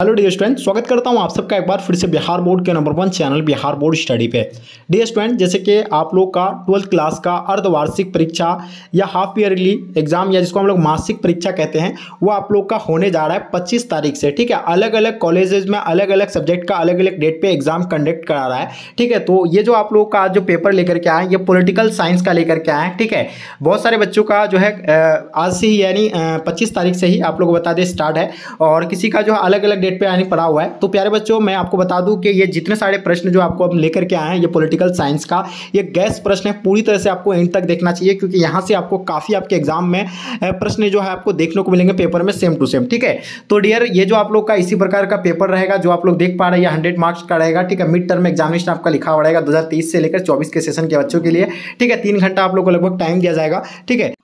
Hello dear student, स्वागत करता हूं आप सबका एक बार फिर से बिहार बोर्ड के number 1 channel Bihar board study पे। डियर स्टूडेंट, जैसे कि आप लोग का 12th क्लास का अर्धवार्षिक परीक्षा या हाफ ईयरली एग्जाम या जिसको हम लोग मासिक परीक्षा कहते हैं, वो आप लोग का होने जा रहा है 25 तारीख से। ठीक है, अलग अलग कॉलेजेस में अलग अलग सब्जेक्ट का अलग अलग डेट पे एग्जाम कंडक्ट करा रहा है। ठीक है, तो ये जो आप लोग का आज जो पेपर लेकर के आए, ये पॉलिटिकल साइंस का लेकर के आए हैं। ठीक है, बहुत सारे बच्चों का जो है आज से ही यानी 25 तारीख से ही आप लोग को बता दें स्टार्ट है, और किसी का जो अलग अलग डेट पे यानी पड़ा हुआ है। तो प्यारे बच्चों, मैं आपको बता दूं कि ये जितने सारे प्रश्न जो आपको अब लेकर के आए हैं, ये पॉलिटिकल साइंस का ये गैस प्रश्न है। पूरी तरह से आपको एंड तक देखना चाहिए, क्योंकि यहाँ से आपको काफ़ी आपके एग्जाम में प्रश्न जो है आपको देखने को मिलेंगे पेपर में सेम टू सेम। ठीक है, तो डियर, ये जो आप लोग का इसी प्रकार का पेपर रहेगा जो आप लोग देख पा रहे हैं, 100 मार्क्स का रहेगा। ठीक है, मिड टर्म एग्जामिनेशन आपका लिखा हुआ रहेगा 2023 से लेकर 24 के सेशन के बच्चों के लिए। ठीक है, 3 घंटा आप लोग को लगभग टाइम दिया जाएगा। ठीक है,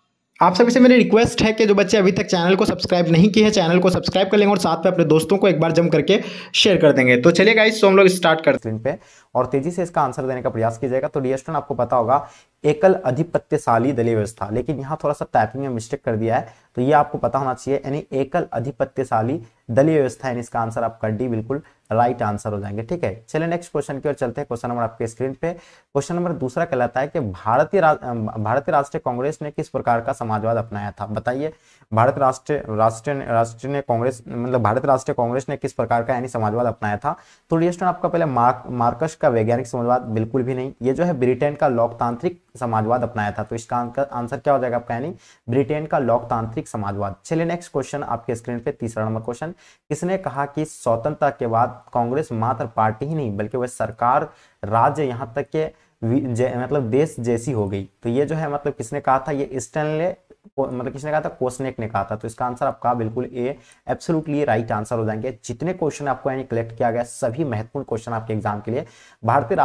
आप सभी से मेरी रिक्वेस्ट है कि जो बच्चे अभी तक चैनल को सब्सक्राइब नहीं किए हैं, चैनल को सब्सक्राइब कर लेंगे और साथ में अपने दोस्तों को एक बार जम करके शेयर कर देंगे। तो चलिए गाइस, तो हम लोग स्टार्ट करते हैं पे और तेजी से इसका आंसर देने का प्रयास कीजिएगा। तो डियर स्टूडेंट, आपको पता होगा एकल अधिपत्यशाली दलीय व्यवस्था, लेकिन यहाँ थोड़ा सा टाइपिंग में मिस्टेक कर दिया है, तो ये आपको पता होना चाहिए। यानी एकल अधिपत्यशाली दलीय व्यवस्था, यानी इसका आंसर आपका डी बिल्कुल राइट आंसर हो जाएंगे। ठीक है, चलिए नेक्स्ट क्वेश्चन की ओर चलते हैं। क्वेश्चन नंबर आपके स्क्रीन पे, क्वेश्चन नंबर दूसरा कहलाता है कि भारतीय राष्ट्रीय कांग्रेस ने किस प्रकार का समाजवाद अपनाया था। बताइए, भारतीय राष्ट्रीय कांग्रेस मतलब भारतीय राष्ट्रीय कांग्रेस ने किस प्रकार का यानी समाजवाद अपनाया था। तो डियर स्टूडेंट, आपका पहले मार्कस का वैज्ञानिक समाजवाद बिल्कुल भी नहीं, ये जो है ब्रिटेन का लोकतांत्रिक समाजवाद अपनाया था। तो इसका आंसर क्या हो जाएगा आपका, यानी ब्रिटेन का लोकतांत्रिक समाजवाद। चलिए नेक्स्ट क्वेश्चन आपके स्क्रीन पे, तीसरा नंबर क्वेश्चन, किसने कहा कि स्वतंत्रता के बाद कांग्रेस मात्र पार्टी ही नहीं बल्कि वह सरकार, राज्य, यहां तक के मतलब देश जैसी हो गई। तो ये जो है मतलब किसने कहा था, ये स्टैनले मतलब किसने कहा था, कोसनेक ने कहा था। तो इसका आंसर आपका बिल्कुल ए एब्सोल्युटली राइट आंसर हो जाएंगे। जितने क्वेश्चन आपको यानी कलेक्ट किया गया, सभी महत्वपूर्ण क्वेश्चन आपके एग्जाम के लिए। भारतीय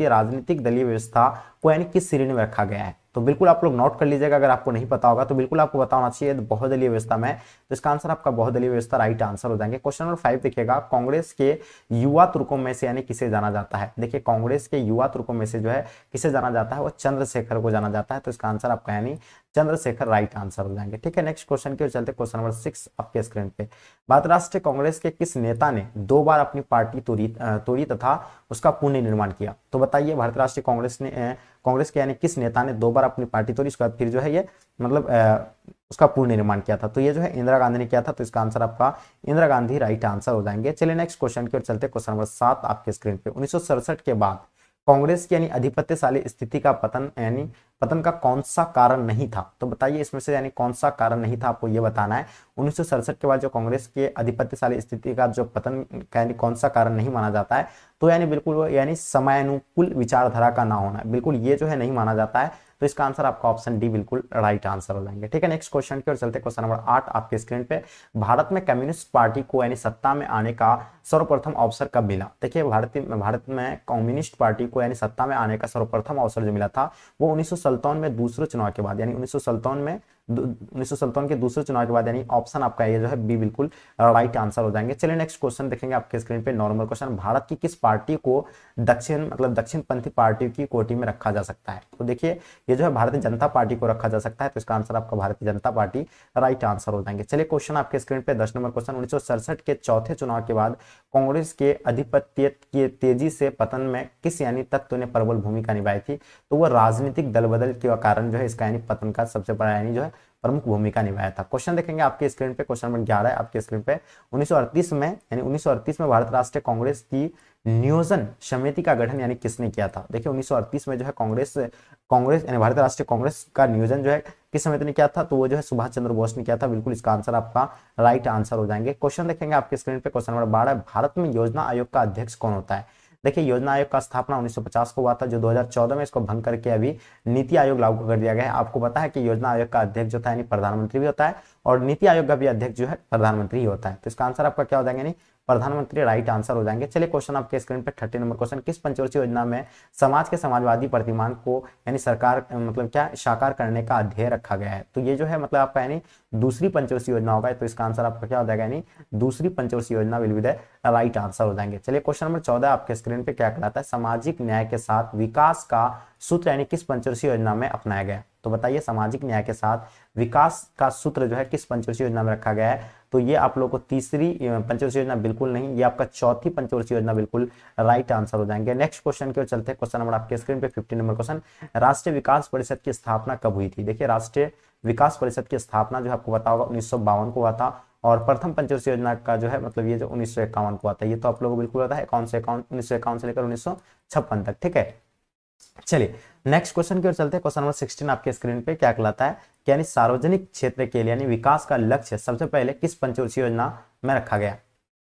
राजनीतिक दलीय व्यवस्था को यानी किस श्रेणी में रखा गया है, तो बिल्कुल आप लोग नोट कर लीजिएगा। अगर आपको नहीं पता होगा तो बिल्कुल आपको पता होना चाहिए बहुदलीय व्यवस्था में। तो इसका आंसर आपका बहुदलीय व्यवस्था राइट आंसर हो जाएंगे। क्वेश्चन नंबर 5 देखिएगा, कांग्रेस के युवा तुर्कों में से यानी किसे जाना जाता है। देखिए, कांग्रेस के युवा तुर्कों में से जो है किसे जाना जाता है, वो चंद्रशेखर को जाना जाता है। तो इसका आंसर आपका यानी चंद्रशेखर राइट आंसर हो जाएंगे। ठीक है, नेक्स्ट क्वेश्चन की ओर चलते। क्वेश्चन नंबर 6 आपके स्क्रीन पे, भारतीय राष्ट्रीय कांग्रेस के किस नेता ने 2 बार अपनी पार्टी तोड़ी तथा उसका पुनर्निर्माण किया। तो बताइए, भारतीय राष्ट्रीय कांग्रेस के यानी किस नेता ने 2 बार अपनी पार्टी तोड़ी, उसके बाद फिर जो है ये मतलब उसका पुनर्निर्माण किया था। तो ये जो है इंदिरा गांधी ने किया था। तो इसका आंसर आपका इंदिरा गांधी राइट आंसर हो जाएंगे। चलिए नेक्स्ट क्वेश्चन की ओर चलते। क्वेश्चन नंबर 7 आपके स्क्रीन पे, 1967 के बाद कांग्रेस की यानी अधिपत्यशाली स्थिति का पतन का कौन सा कारण नहीं था। तो बताइए, इसमें से यानी कौन सा कारण नहीं था, आपको ये बताना है। 1967 के बाद जो कांग्रेस के अधिपत्यशाली स्थिति का जो पतन का यानी कौन सा कारण नहीं माना जाता है। तो यानी बिल्कुल यानी समयानुकूल विचारधारा का ना होना, बिल्कुल ये जो है नहीं माना जाता है। तो इसका आंसर आपका ऑप्शन डी बिल्कुल राइट आंसर हो जाएंगे। ठीक है, नेक्स्ट क्वेश्चन की ओर चलते। क्वेश्चन नंबर 8 आपके स्क्रीन पे, भारत में कम्युनिस्ट पार्टी को यानी सत्ता में आने का सर्वप्रथम अवसर कब मिला। देखिए, भारत में कम्युनिस्ट पार्टी को यानी सत्ता में आने का सर्वप्रथम अवसर जो मिला था, वो 1957 में दूसरे चुनाव के बाद, यानी 1957 के दूसरे चुनाव के बाद, यानी ऑप्शन आपका ये जो है बी बिल्कुल राइट आंसर हो जाएंगे। चलिए नेक्स्ट क्वेश्चन देखेंगे आपके स्क्रीन पे, नॉर्मल क्वेश्चन, भारत की किस पार्टी को दक्षिणपंथी पार्टी की कोटि में रखा जा सकता है। तो देखिए, ये जो है भारतीय जनता पार्टी को रखा जा सकता है। तो इसका आंसर आपका Bharatiya Janata party right answer हो जाएंगे। चलिए क्वेश्चन आपके स्क्रीन पे 10 नंबर क्वेश्चन, 1967 के चौथे चुनाव के बाद कांग्रेस के आधिपत्य के तेजी से पतन में किस यानी तत्व ने प्रबल भूमिका निभाई थी। तो वह राजनीतिक दल बदल के कारण जो है इसका यानी पतन का सबसे बड़ा यानी जो है प्रमुख भूमिका निभाया था। क्वेश्चन देखेंगे आपके स्क्रीन पे, क्वेश्चन नंबर 11 है आपके स्क्रीन पे, 1938 में भारतीय राष्ट्रीय कांग्रेस की नियोजन समिति का गठन यानी किसने किया था। देखिए, 1938 में जो है कांग्रेस यानी भारतीय राष्ट्रीय कांग्रेस का नियोजन जो है किस समिति ने किया था, तो वो जो है सुभाष चंद्र बोस ने किया था। बिल्कुल इसका आंसर आपका राइट आंसर हो जाएंगे। क्वेश्चन देखेंगे आपके स्क्रीन पे, क्वेश्चन नंबर 12, भारत में योजना आयोग का अध्यक्ष कौन होता है। देखिए, योजना आयोग का स्थापना 1950 को हुआ था, जो 2014 में इसको भंग करके अभी नीति आयोग लागू कर दिया गया है। आपको पता है कि योजना आयोग का अध्यक्ष जो था यानी प्रधानमंत्री भी होता है, और नीति आयोग का भी अध्यक्ष जो है प्रधानमंत्री ही होता है। तो इसका आंसर आपका क्या हो जाएगा, यानी प्रधानमंत्री राइट आंसर हो जाएंगे। चलिए क्वेश्चन आपके स्क्रीन पे 30 नंबर क्वेश्चन, किस पंचवर्षीय योजना में समाज के समाजवादी प्रतिमान को यानी सरकार मतलब क्या साकार करने का ध्येय रखा गया है। तो ये जो है मतलब आपका यानी दूसरी पंचवर्षीय योजना होगा। तो इसका आंसर आपका क्या हो जाएगा, यानी दूसरी पंचवर्षीय योजना will be the right answer हो जाएंगे। चलिए क्वेश्चन नंबर 14 आपके स्क्रीन पे क्या कहलाता है, सामाजिक न्याय के साथ विकास का सूत्र यानी किस पंचवर्षीय योजना में अपनाया गया। तो बताइए, सामाजिक न्याय के साथ विकास का सूत्र जो है किस पंचवर्षीय योजना में रखा गया है। तो ये आप लोगों को तीसरी पंचवर्षीय योजना बिल्कुल नहीं, ये आपका चौथी पंचवर्षीय योजना बिल्कुल राइट आंसर हो जाएंगे। नेक्स्ट क्वेश्चन की ओर चलते हैं। क्वेश्चन नंबर आपके स्क्रीन पे 15 नंबर क्वेश्चन, राष्ट्रीय विकास परिषद की स्थापना कब हुई थी? देखिए राष्ट्रीय विकास परिषद की स्थापना जो आपको पता होगा 1952 को हुआ था, और प्रथम पंचवर्षीय योजना का जो है मतलब ये जो 1951 को आता है, ये तो आप लोगों को बिल्कुल पता है, 1951 से लेकर 1956 तक, ठीक है। चलिए नेक्स्ट क्वेश्चन की ओर चलते हैं। क्वेश्चन नंबर 16 आपके स्क्रीन पे क्या कहलाता है कि यानी सार्वजनिक क्षेत्र के लिए यानी विकास का लक्ष्य सबसे पहले किस पंचवर्षीय योजना में रखा गया?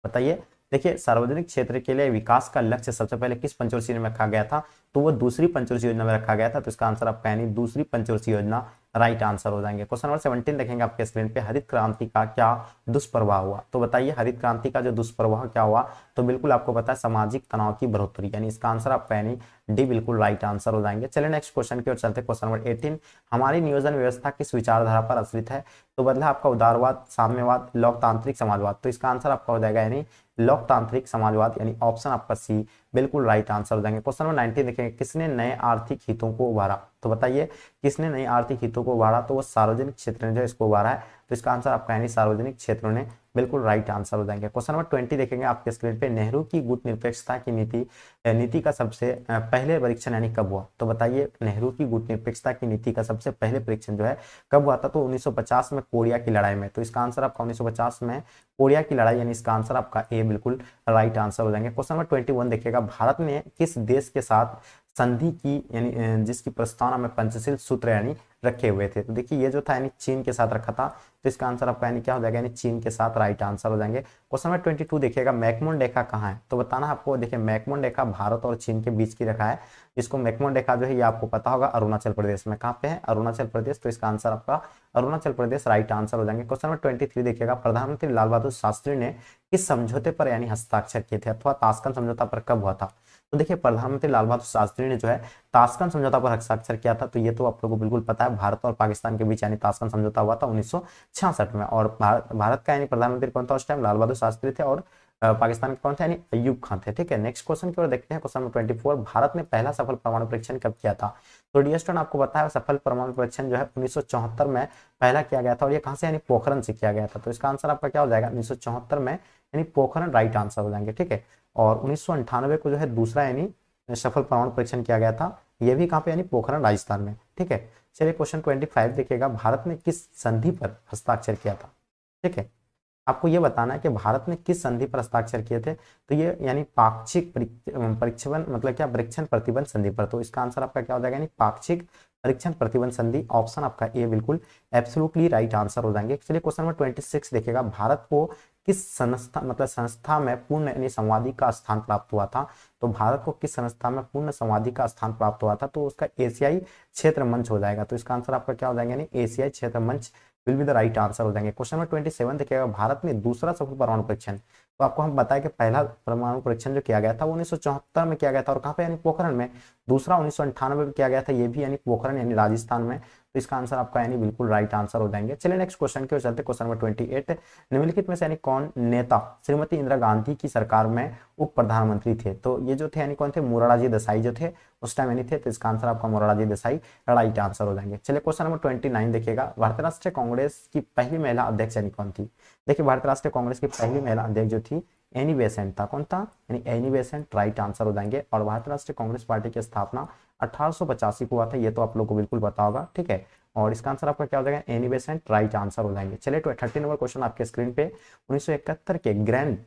बताइए। देखिए सार्वजनिक क्षेत्र के लिए विकास का लक्ष्य सबसे पहले किस पंचवर्षीय में रखा गया था? तो वो दूसरी पंचवर्षीय योजना में रखा गया था। तो इसका आंसर आपका यानी दूसरी पंचवर्षीय योजना राइट आंसर हो जाएंगे। क्वेश्चन नंबर 17 देखेंगे आपके स्क्रीन पे, हरित क्रांति का क्या दुष्प्रभाव हुआ? तो बताइए हरित क्रांति का जो दुष्प्रभाव क्या हुआ? तो बिल्कुल आपको पता है सामाजिक तनाव की बढ़ोतरी, यानी इसका आंसर आपका यानी डी बिल्कुल राइट आंसर हो जाएंगे। चलिए नेक्स्ट क्वेश्चन की ओर चलते हैं। क्वेश्चन नंबर 18, हमारी नियोजन व्यवस्था किस विचारधारा पर आश्रित है? तो बदला आपका उदारवाद, साम्यवाद, लोकतांत्रिक समाजवाद। तो इसका आंसर आपका हो जाएगा यानी लोकतांत्रिक समाजवाद, यानी ऑप्शन आपका सी बिल्कुल राइट आंसर हो जाएंगे। क्वेश्चन नंबर 19 देखेंगे, किसने नए आर्थिक हितों को उभारा? तो बताइए किसने नए आर्थिक हितों को उभारा? तो वो सार्वजनिक क्षेत्र ने जो इसको उभारा है। तो इसका आंसर आपका यानी सार्वजनिक क्षेत्रों ने बिल्कुल राइट आंसर हो जाएंगे। क्वेश्चन नंबर 20 देखेंगे आपके स्क्रीन पे, नेहरू की गुट निरपेक्षता की नीति का सबसे पहले परीक्षण यानी कब हुआ? तो बताइए नेहरू की गुट निरपेक्षता की नीति का सबसे पहले परीक्षण जो है कब हुआ था? तो 1950 में कोरिया की लड़ाई में। तो इसका आंसर आपका 1950 में कोरिया की लड़ाई, यानी इसका आंसर आपका ए बिल्कुल राइट आंसर हो जाएंगे। क्वेश्चन नंबर 21 देखिएगा, भारत ने किस देश के साथ संधि की यानी जिसकी प्रस्तावना में पंचशील सूत्र यानी रखे हुए थे? तो देखिए ये जो था यानी चीन के साथ रखा था। तो इसका आंसर आपका यानी क्या हो जाएगा? यानी चीन के साथ राइट आंसर हो जाएंगे। क्वेश्चन नंबर 22 देखिएगा, मैकमोहन रेखा कहाँ है? तो बताना आपको। देखिए मैकमोहन रेखा भारत और चीन के बीच की रेखा है। इसको मैकमोहन रेखा जो है ये आपको पता होगा अरुणाचल प्रदेश में। कहाँ पे है? अरुणाचल प्रदेश। तो इसका आंसर आपका अरुणाचल प्रदेश राइट आंसर हो जाएंगे। क्वेश्चन नंबर 23 देखिएगा, प्रधानमंत्री लाल बहादुर शास्त्री ने किस समझौते पर यानी हस्ताक्षर किए थे, अथवा ताशकंद समझौता पर कब हुआ था? तो देखिए प्रधानमंत्री लाल बहादुर शास्त्री ने जो है ताशकंद समझौता पर हस्ताक्षर किया था। तो ये तो आप लोगों को बिल्कुल पता है, भारत और पाकिस्तान के बीच यानी ताशकंद समझौता हुआ था 1966 में। और भारत का यानी प्रधानमंत्री कौन था उस टाइम? लाल बहादुर शास्त्री थे, और पाकिस्तान के कौन थे? यानी अय्यूब खान थे, ठीक है। नेक्स्ट क्वेश्चन की ओर देखते हैं। क्वेश्चन नंबर 24, भारत ने पहला सफल परमाणु परीक्षण कब किया था? तो डियर स्टूडेंट आपको पता है सफल परमाणु परीक्षण जो है 1974 में पहला किया गया था, और ये कहां से? यानी पोखरण से किया गया था। तो इसका आंसर आपका क्या हो जाएगा? 1974 में यानी पोखरण राइट आंसर हो जाएंगे, ठीक है। और 1998 को जो है दूसरा यानी सफल परमाणु परीक्षण किया गया था, ये भी कहां पे? यानी पोखरण राजस्थान में, ठीक है। चलिए क्वेश्चन 25 देखिएगा, भारत ने किस संधि पर हस्ताक्षर किया था? ठीक है, आपको ये बताना है कि भारत ने किस संधि पर हस्ताक्षर किए थे। तो ये यानी पाक्षिक परीक्षण मतलब क्या? परीक्षण प्रतिबंध संधि पर। तो इसका आंसर आपका क्या हो जाएगा? यानी पाक्षिक परीक्षण प्रतिबंध संधि, ऑप्शन आपका ए बिल्कुल एब्सोल्युटली राइट आंसर हो जाएंगे। चलिए क्वेश्चन नंबर 26 देखिएगा, भारत को किस संस्था मतलब संस्था में पूर्ण यानी संवादी का स्थान प्राप्त हुआ था? तो भारत को किस संस्था में पूर्ण संवादी का स्थान प्राप्त हुआ था? तो उसका एशियाई क्षेत्र मंच हो जाएगा। तो इसका आंसर आपका क्या हो जाएगा? यानी एशियाई क्षेत्र मंच will be the right answer हो जाएंगे। क्वेश्चन नंबर 27 देखिएगा, भारत में दूसरा सफल परमाणु परीक्षण। तो आपको हम बताएं कि पहला परमाणु परीक्षण जो किया गया था वो 1974 में किया गया था, और कहां पे? यानी पोखरण में। दूसरा 1998 में किया गया था, ये भी यानी पोखरण यानी राजस्थान में। तो इसका आंसर आपका यानी बिल्कुल राइट आंसर हो जाएंगे। चलिए नेक्स्ट क्वेश्चन की ओर चलते हैं। क्वेश्चन नंबर 28, निम्नलिखित में से यानी कौन नेता श्रीमती इंदिरा गांधी की सरकार में उप प्रधानमंत्री थे? तो ये जो थे यानी कौन थे? मोरारजी देसाई जो थे उस टाइम यानी थे। तो इसका आंसर आपका मोरारजी देसाई राइट आंसर हो जाएंगे। चलिए क्वेश्चन नंबर 29 देखिएगा, भारतीय राष्ट्रीय कांग्रेस की पहली महिला अध्यक्ष यानी कौन थी? देखिए भारतीय राष्ट्रीय कांग्रेस की पहली महिला अध्यक्ष जो थी एनी बेसेंट था। कौन था? यानी एनी बेसेंट राइट आंसर हो जाएंगे। और भारतीय राष्ट्रीय कांग्रेस पार्टी की स्थापना 1885 को हुआ था, ये तो आप लोग को बिल्कुल पता होगा, ठीक है। और इसका आंसर आपका क्या हो जाएगा? एनी बेसेंट राइट आंसर हो जाएंगे। चलिए 30 नंबर क्वेश्चन आपके स्क्रीन पे, 1971 के ग्रैंड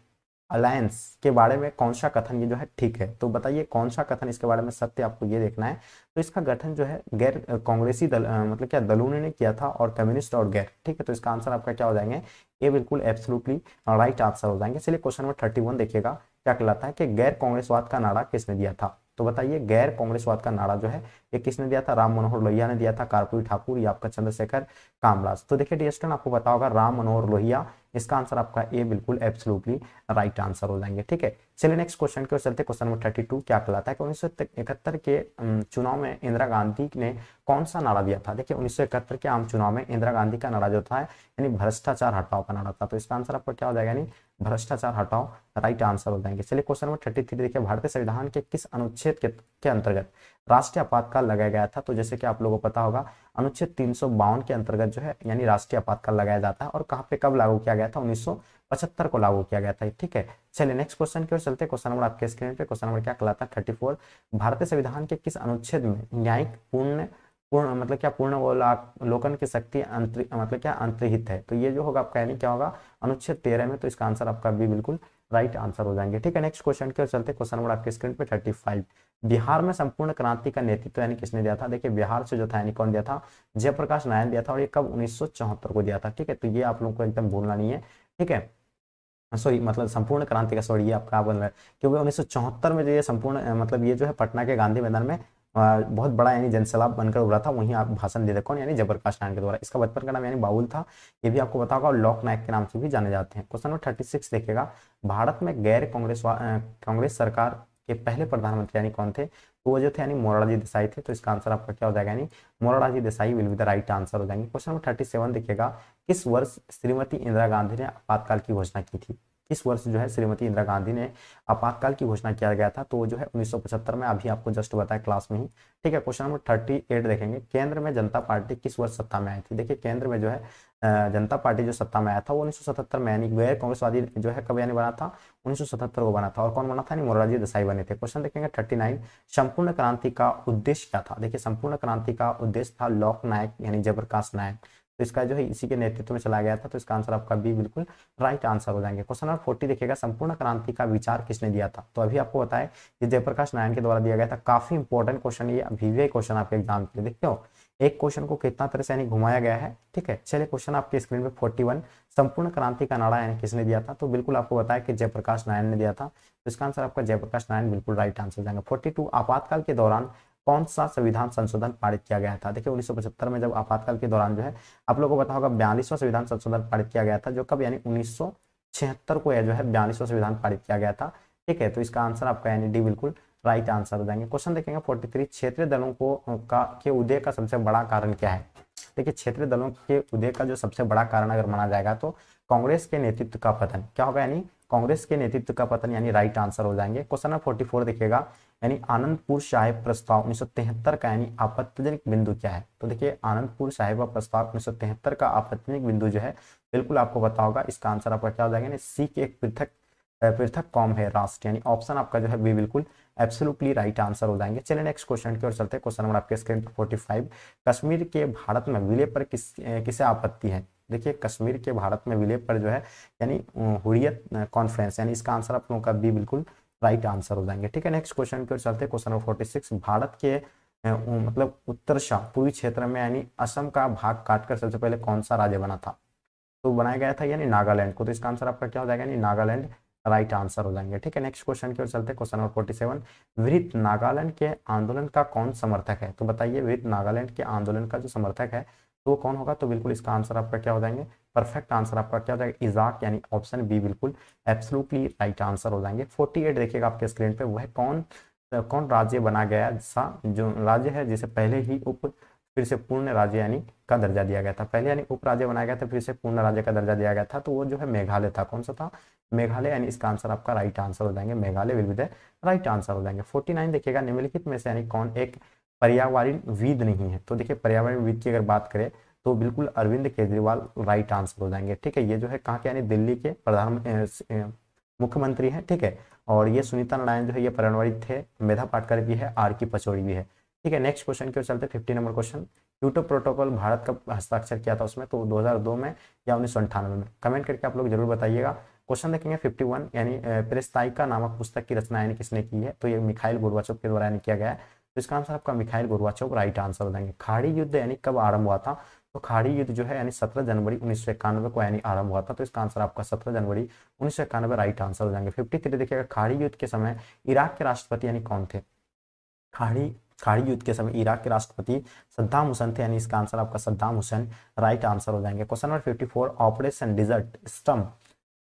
अलायंस के बारे में कौन सा कथन ये जो है ठीक है? तो बताइए कौन सा कथन इसके बारे में सत्य, आपको ये देखना है। तो इसका गठन जो है गैर कांग्रेसी दल मतलब क्या दलों ने किया था, और कम्युनिस्ट और गैर, ठीक है। तो इसका आंसर आपका क्या हो जाएंगे? ये बिल्कुल एब्सोल्युटली राइट आंसर हो जाएंगे। चलिए क्वेश्चन नंबर 31 देखिएगा, क्या कहलाता है कि गैर कांग्रेसवाद का नारा किसने दिया था? तो बताइए गैर कांग्रेसवाद का नारा जो है ये किसने दिया था? राम मनोहर लोहिया ने दिया था, कर्पूरी ठाकुर या आपका चंद्रशेखर कामराज। तो देखिए डियर स्टूडेंट आपको पता होगा राम मनोहर लोहिया, इसका आंसर आपका ए बिल्कुल एब्सोल्युटली राइट आंसर हो जाएंगे, ठीक है। चलिए नेक्स्ट क्वेश्चन की ओर चलते। क्वेश्चन नंबर 32 क्या कहलाता है कि 1971 के चुनाव में इंदिरा गांधी ने कौन सा नारा दिया था? देखिए 1971 के आम चुनाव में इंदिरा गांधी का नारा जो था यानी भ्रष्टाचार हटाओ का नारा था। तो इसका आंसर आपका क्या हो जाएगा? यानी भ्रष्टाचार हटाओ, राइट आंसर हो जाएंगे। चलिए क्वेश्चन नंबर 33 देखिए, भारतीय संविधान के किस अनुच्छेद के अंतर्गत राष्ट्रीय आपातकाल लगाया गया था? तो जैसे कि आप लोगों को पता होगा, अनुच्छेद 352 के अंतर्गत जो है यानी राष्ट्रीय आपातकाल लगाया जाता है, और कहाँ पे कब लागू किया गया था? 1975 को लागू किया गया था, ठीक है। चलिए नेक्स्ट क्वेश्चन की ओर चलते हैं। क्वेश्चन नंबर आपके स्क्रीन पे, क्वेश्चन नंबर क्या कहलाता है? 34। भारतीय संविधान के किस अनुच्छेद में न्यायिक पूर्ण पूर्ण मतलब क्या पूर्ण अवलोकन की शक्ति मतलब क्या अंतर्निहित है? तो ये जो होगा आपका यानी क्या होगा? अनुच्छेद 13 में। तो इसका आंसर आपका बी बिल्कुल राइट आंसर हो जाएंगे, ठीक है। नेक्स्ट क्वेश्चन की ओर चलते हैं। क्वेश्चन नंबर आपके स्क्रीन पे 35। बिहार में संपूर्ण क्रांति का नेतृत्व यानी किसने दिया था? देखिए बिहार से जो था यानी कौन दिया था? जयप्रकाश नारायण दिया था, और ये कब? 1974 को दिया था, ठीक है। तो ये आप लोगों को एकदम भूलना नहीं है, ठीक है। सॉरी मतलब संपूर्ण क्रांति का, सॉरी ये आपका बोल रहा है, क्योंकि 1974 में जो ये संपूर्ण मतलब ये जो है पटना के गांधी मैदान में बहुत बड़ा यानी जनसैलाब बनकर उभरा था, वहीं आप भाषण दे दे कौन? यानी जयप्रकाश नारायण के द्वारा। इसका बचपन का नाम यानी बाबुल था, ये भी आपको पता होगा, और लोक नायक के नाम से भी जाने जाते हैं। क्वेश्चन नंबर 36 देखिएगा, भारत में गैर कांग्रेस सरकार के पहले प्रधानमंत्री यानी कौन थे? तो वो जो थे यानी मोरारजी देसाई थे। तो इसका आंसर आपका क्या हो जाएगा? यानी Morarji Desai will be the right answer हो जाएंगे। क्वेश्चन नंबर 37 देखिएगा, किस वर्ष श्रीमती इंदिरा गांधी ने आपातकाल की घोषणा की थी? किस वर्ष जो है श्रीमती इंदिरा गांधी ने आपातकाल की घोषणा किया गया था? तो वो जो है 1975 में, अभी आपको जस्ट बताया क्लास में ही, ठीक है। क्वेश्चन नंबर 38 देखेंगे, केंद्र में जनता पार्टी किस वर्ष सत्ता में आई थी? देखिए केंद्र में जो है जनता पार्टी जो सत्ता में आया था वो 1977 में, यानी गैर कांग्रेसवादी जो है कब यानी बना था? 1977 को बना था, और कौन बना था? मोरारजी देसाई बने थे। क्वेश्चन देखेंगे 39, संपूर्ण क्रांति का उद्देश्य क्या था? देखिए संपूर्ण क्रांति का उद्देश्य था लोक नायक यानी जयप्रकाश नारायण, तो इसका जो है इसी के नेतृत्व में चला गया था। तो इसका आंसर आपका बी बिल्कुल राइट आंसर हो जाएंगे। क्वेश्चन नंबर 40 देखिएगा, संपूर्ण क्रांति का विचार किसने दिया था? तो अभी आपको बताया कि जयप्रकाश नारायण के द्वारा दिया गया था। काफी इंपॉर्टेंट क्वेश्चन ये, अभी भी क्वेश्चन आपके एग्जाम के लिए, देखते हो एक क्वेश्चन को कितना तरह से यानी घुमाया गया है, ठीक है। चलिए क्वेश्चन आपके स्क्रीन पे 41, संपूर्ण क्रांति का नारा यानी किसने दिया था? तो बिल्कुल आपको बताया कि जयप्रकाश नारायण ने दिया था, तो इसका आंसर आपका जयप्रकाश नारायण बिल्कुल राइट आंसर हो जाएगा। 42, आपातकाल के दौरान कौन सा संविधान संशोधन पारित किया गया था? देखिए 1975 में जब आपातकाल के दौरान जो है आप लोगों को पता होगा 42वां संविधान संशोधन पारित किया गया था, जो कब? यानी 1976 को जो है 42वां संविधान पारित किया गया था, ठीक है। तो इसका आंसर आपका यानी डी बिल्कुल राइट आंसर हो जाएंगे। क्वेश्चन देखेंगे 43, क्षेत्रीय दलों को के उदय का सबसे बड़ा कारण क्या है? देखिए क्षेत्रीय दलों के उदय का जो सबसे बड़ा कारण अगर माना जाएगा तो कांग्रेस के नेतृत्व का पतन, क्या होगा? यानी कांग्रेस के नेतृत्व का पतन, यानी राइट आंसर हो जाएंगे। क्वेश्चन नंबर 44 देखिएगा, यानी आनंदपुर साहिब प्रस्ताव 1973 का यानी आपत्तिजनक बिंदु क्या है? तो देखिए आनंदपुर साहिब प्रस्ताव 1973 का आपत्तिजनक बिंदु जो है बिल्कुल आपको पता होगा, इसका आंसर आपका क्या हो जाएगा? सिख एक पृथक कौम है, राष्ट्र, यानी ऑप्शन आपका जो है बी बिल्कुल एब्सोल्युटली राइट आंसर हो जाएंगे। चलिए नेक्स्ट क्वेश्चन की ओर चलते हैं। क्वेश्चन नंबर आपके स्क्रीन पर 45, कश्मीर के भारत में विलय पर किसे आपत्ति है? देखिए कश्मीर के भारत में विलय पर जो है यानी हुर्रियत कॉन्फ्रेंस, यानी इसका आंसर आप लोगों का बी बिल्कुल राइट आंसर हो जाएंगे, ठीक है। नेक्स्ट क्वेश्चन की ओर चलते हैं। क्वेश्चन नंबर 46, भारत के मतलब उत्तर पूर्वी क्षेत्र में यानी असम का भाग काटकर सबसे पहले कौन सा राज्य बना था? तो बनाया गया था यानी नागालैंड को, तो इसका आंसर आपका क्या हो जाएगा? यानी नागालैंड राइट आंसर हो जाएंगे, ठीक है। नेक्स्ट क्वेश्चन की ओर चलते हैं। क्वेश्चन नंबर 47, विरत नागालैंड के आंदोलन का कौन समर्थक है? तो बताइए विरत नागालैंड के आंदोलन का जो समर्थक है तो वो कौन होगा? तो बिल्कुल इसका आंसर आपका क्या हो जाएंगे? परफेक्ट आंसर आपका क्या हो जाएगा? इजाक, यानी ऑप्शन बी बिल्कुल एब्सोल्युटली राइट आंसर हो जाएंगे। 48 देखिएगा आपके स्क्रीन पे, वह कौन राज्य बना गया जो राज्य है जिसे पहले ही फिर से पूर्ण राज्य यानी का दर्जा दिया गया था? पहले यानी उप राज्य बनाया गया था, फिर से पूर्ण राज्य का दर्जा दिया गया था, तो वो जो है मेघालय था। कौन सा था? मेघालय, यानी इसका आंसर आपका राइट आंसर हो जाएंगे, Meghalaya will be the right answer हो जाएंगे। 49 देखिएगा, निम्नलिखित में से यानी कौन एक पर्यावरणविद नहीं है? तो देखिए पर्यावरणविद की अगर बात करें तो बिल्कुल अरविंद केजरीवाल राइट आंसर हो जाएंगे, ठीक है। ये जो है कहाँ के? यानी दिल्ली के मुख्यमंत्री हैं, ठीक है। और ये सुनीता नारायण जो है ये पर्यावरणविद थे, मेधा पाटकर भी है, आर की पचौड़ी भी है, ठीक है। नेक्स्ट क्वेश्चन की ओर चलते हैं। 50 number question, Kyoto protocol Bharat कब हस्ताक्षर किया था उसमें? तो 2002 में या 1998 में? कमेंट करके आप लोग जरूर बताइएगा। क्वेश्चन देखेंगे 51, यानी पेरेस्ताइका नामक पुस्तक की रचना यानी किसने की है? तो ये मिखाइल गोर्बाचोव के द्वारा यानी किया गया है, तो इसका आंसर आपका मिखाइल गोर्बाचोव राइट आंसर हो जाएंगे। खाड़ी युद्ध यानी कब आरंभ हुआ था? तो खाड़ी युद्ध जो है यानी 17 जनवरी 1991 को यानी आरंभ हुआ था, तो इसका आंसर आपका 17 जनवरी 1991 राइट आंसर हो जाएंगे। 53 देखिएगा, खाड़ी युद्ध के समय इराक के राष्ट्रपति यानी कौन थे? खाड़ी युद्ध के समय इराक के राष्ट्रपति सद्दाम हुसैन थे, यानी इसका आंसर आपका सद्दाम हुसैन राइट आंसर हो जाएंगे। क्वेश्चन नंबर 54, ऑपरेशन डिजर्ट स्टम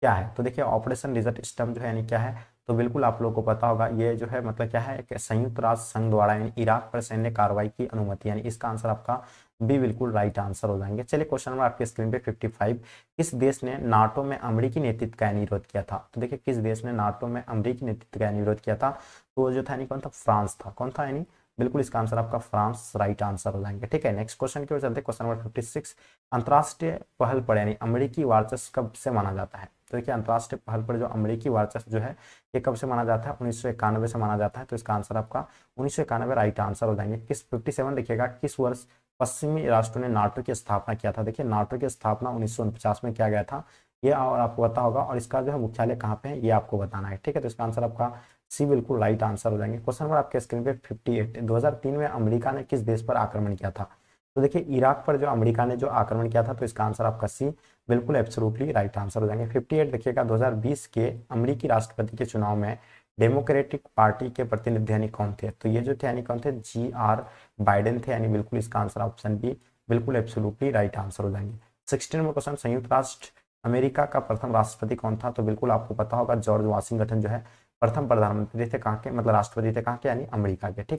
क्या है? तो देखिए ऑपरेशन डिजर्ट स्टॉर्म जो है यानी क्या है, तो बिल्कुल आप लोगों को पता होगा ये जो है मतलब क्या है, एक संयुक्त राष्ट्र संघ द्वारा यानी इराक पर सैन्य कार्रवाई की अनुमति, यानी इसका आंसर आपका बी बिल्कुल राइट आंसर हो जाएंगे। चलिए क्वेश्चन नंबर आपके स्क्रीन पे 55, किस देश ने नाटो में अमेरिकी नेतृत्व का विरोध किया था? तो देखिए किस देश ने नाटो में अमेरिकी नेतृत्व का विरोध किया था, तो वो जो था यानी कौन था, फ्रांस था। कौन था यानी, बिल्कुल इसका आंसर आपका फ्रांस राइट आंसर हो जाएंगे। ठीक है, नेक्स्ट क्वेश्चन की ओर चलते हैं। क्वेश्चन नंबर 56, अंतर्राष्ट्रीय पहल पर यानी अमेरिकी वर्चस्व कब से माना जाता है? तो देखिए अंतर्राष्ट्रीय पहल पर जो अमेरिकी वर्चस्व जो है ये कब से माना जाता है? 1991 से माना जाता है। तो इसका आंसर आपका 1991 राइट आंसर हो जाएंगे। किस 57 देखिएगा, किस वर्ष पश्चिमी राष्ट्रों ने नाटो की स्थापना किया था? देखिए नाटो की स्थापना 1949 में किया गया था ये, और आपको पता होगा, और इसका जो है मुख्यालय कहाँ पे है ये आपको बताना है। ठीक है, तो इसका आंसर आपका सी बिल्कुल राइट आंसर हो जाएंगे। क्वेश्चन नंबर आपके स्क्रीन पे 58, 2003 में अमेरिका ने किस देश पर आक्रमण किया था? तो देखिए इराक पर जो अमेरिका ने जो आक्रमण किया था, तो इसका आंसर आपका सी बिल्कुल एब्सोल्युटली राइट आंसर हो जाएंगे। 58 देखिएगा, 2020 के अमेरिकी राष्ट्रपति के चुनाव में डेमोक्रेटिक पार्टी के प्रतिनिधि यानी कौन थे? तो ये जो थे यानी कौन थे, GR बाइडेन थे, यानी बिल्कुल इसका आंसर ऑप्शन बी बिल्कुल एब्सोल्युटली राइट आंसर हो जाएंगे। 16 नंबर क्वेश्चन, संयुक्त राष्ट्र अमेरिका का प्रथम राष्ट्रपति कौन था? तो बिल्कुल आपको पता होगा जॉर्ज वाशिंगटन जो है प्रथम प्रधानमंत्री थे, कहाँ के, मतलब राष्ट्रपति थे कहाँ के, यानी अमेरिका के। ठीक।